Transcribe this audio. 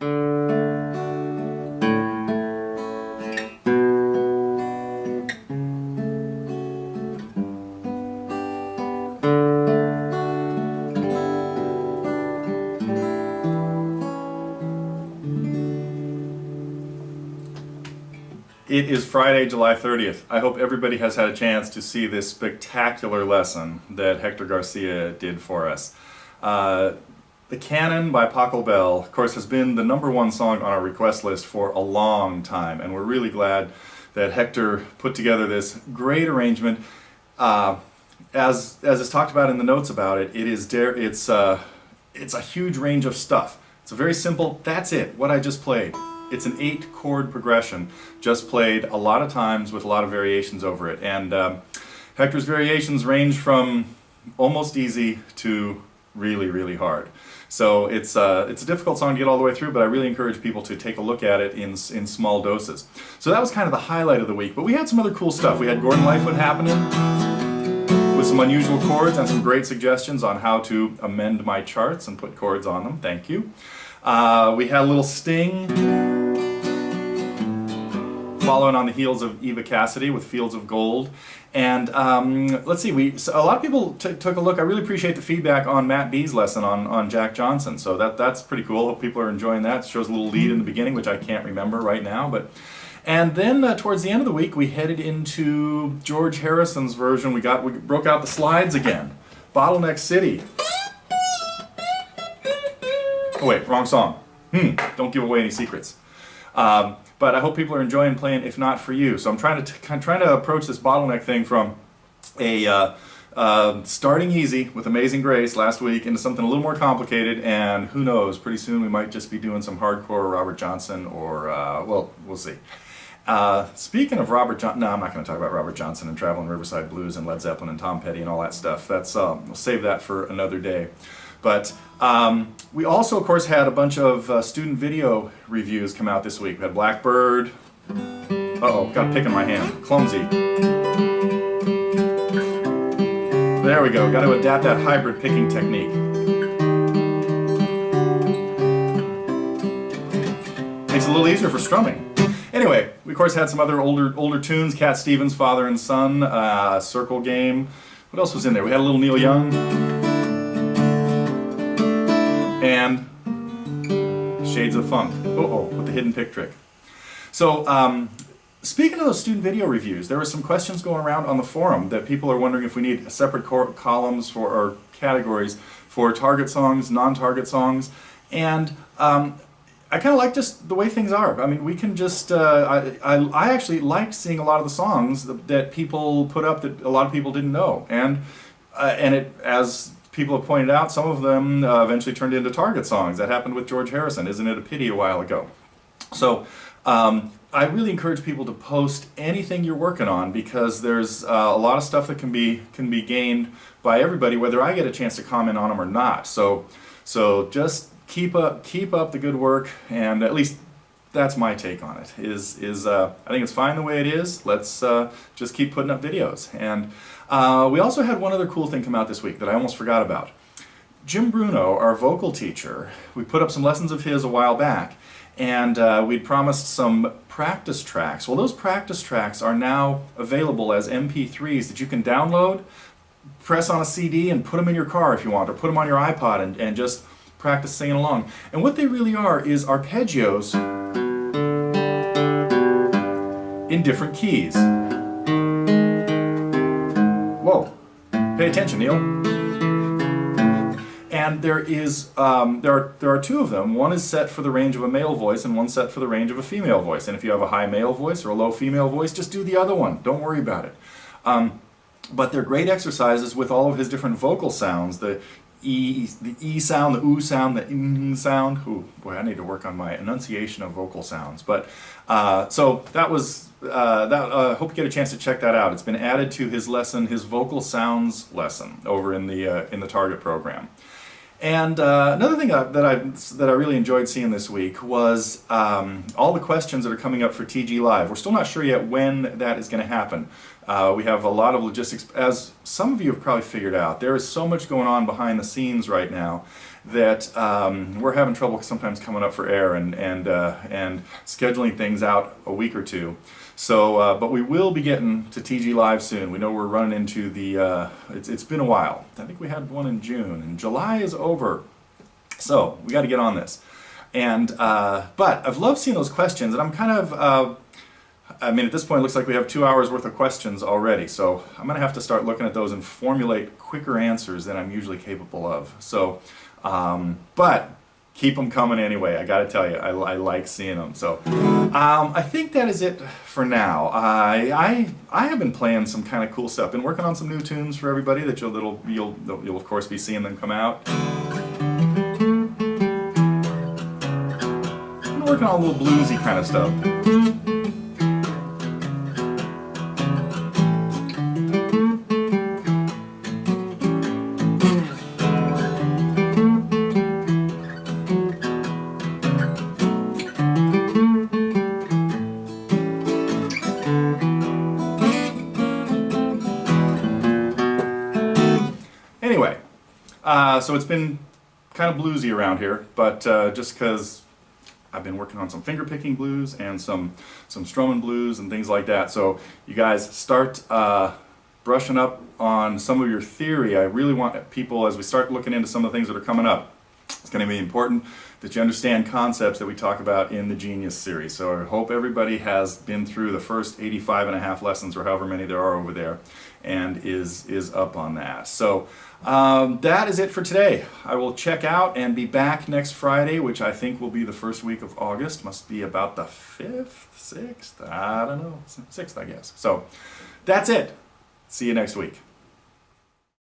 It is Friday, July 30th. I hope everybody has had a chance to see this spectacular lesson that Hector Garcia did for us. The Canon by Paco Bell, of course, has been the #1 song on our request list for a long time, and we're really glad that Hector put together this great arrangement. As is talked about in the notes about it, it's a huge range of stuff. It's a very simple, that's it, what I just played. It's an 8-chord progression, just played a lot of times with a lot of variations over it. And Hector's variations range from almost easy to really, really hard. So it's a difficult song to get all the way through, but I really encourage people to take a look at it in small doses. So that was kind of the highlight of the week, but we had some other cool stuff. We had Gordon Lightfoot happening with some unusual chords and some great suggestions on how to amend my charts and put chords on them. Thank you. We had a little Sting following on the heels of Eva Cassidy with Fields of Gold. And let's see, a lot of people took a look. I really appreciate the feedback on Matt B's lesson on Jack Johnson. So that's pretty cool. Hope people are enjoying that. It shows a little lead in the beginning, which I can't remember right now. And then towards the end of the week, we headed into George Harrison's version. We broke out the slides again. Bottleneck City. Oh wait, wrong song. Don't give away any secrets. But I hope people are enjoying playing If Not For You. So I'm trying to approach this bottleneck thing from a starting easy with Amazing Grace last week into something a little more complicated, and who knows, pretty soon we might just be doing some hardcore Robert Johnson or, well, we'll see. Speaking of Robert Johnson, no, I'm not going to talk about Robert Johnson and Traveling Riverside Blues and Led Zeppelin and Tom Petty and all that stuff. We'll save that for another day. But we also, of course, had a bunch of student video reviews come out this week. We had Blackbird. Uh-oh, got a pick in my hand. Clumsy. There we go. Got to adapt that hybrid picking technique. Makes it a little easier for strumming. Anyway, we, of course, had some other older tunes. Cat Stevens, Father and Son, Circle Game. What else was in there? We had a little Neil Young. And Shades of Funk. With the hidden pick trick. So, speaking of those student video reviews, there were some questions going around on the forum that people are wondering if we need separate columns or categories for target songs, non-target songs, and I kind of like just the way things are. I mean, we can just, I actually liked seeing a lot of the songs that people put up that a lot of people didn't know, and as people have pointed out, some of them eventually turned into target songs. That happened with George Harrison, Isn't It a Pity, a while ago. So I really encourage people to post anything you're working on, because there's a lot of stuff that can be gained by everybody, whether I get a chance to comment on them or not. So just keep up the good work, and at least that's my take on it. I think it's fine the way it is. Let's just keep putting up videos. And we also had one other cool thing come out this week that I almost forgot about. Jim Bruno, our vocal teacher, we put up some lessons of his a while back, and we'd promised some practice tracks. Well, those practice tracks are now available as MP3s that you can download, press on a CD, and put them in your car if you want, or put them on your iPod and just practice singing along. And what they really are is arpeggios in different keys. Whoa, pay attention, Neil. And there are two of them. One is set for the range of a male voice, and one set for the range of a female voice. And if you have a high male voice or a low female voice, just do the other one. Don't worry about it. But they're great exercises with all of his different vocal sounds. The E sound, the oo sound, the ng sound. Ooh, boy, I need to work on my enunciation of vocal sounds. But so that was hope you get a chance to check that out. It's been added to his lesson, his vocal sounds lesson, over in the Target program. And another thing that I really enjoyed seeing this week was all the questions that are coming up for TG Live. We're still not sure yet when that is going to happen, We have a lot of logistics. As some of you have probably figured out, there is so much going on behind the scenes right now that we're having trouble sometimes coming up for air and scheduling things out a week or two. So, but we will be getting to TG Live soon. We know we're running into the, it's been a while. I think we had one in June, and July is over. So, we got to get on this. And, but I've loved seeing those questions, and I'm kind of, I mean, at this point it looks like we have 2 hours worth of questions already. So, I'm going to have to start looking at those and formulate quicker answers than I'm usually capable of. So, but keep them coming anyway. I gotta tell you, I like seeing them. So I think that is it for now. I have been playing some kind of cool stuff. Been working on some new tunes for everybody that you'll of course be seeing them come out. Been working on a little bluesy kind of stuff. Anyway, so it's been kind of bluesy around here, but just because I've been working on some finger-picking blues and some strumming blues and things like that. So you guys start brushing up on some of your theory. I really want people, as we start looking into some of the things that are coming up, it's going to be important that you understand concepts that we talk about in the Genius series. So I hope everybody has been through the first 85 and a half lessons, or however many there are over there, and is up on that. So that is it for today. I will check out and be back next Friday, which I think will be the first week of August. Must be about the 5th, 6th, I don't know, 6th I guess. So that's it. See you next week.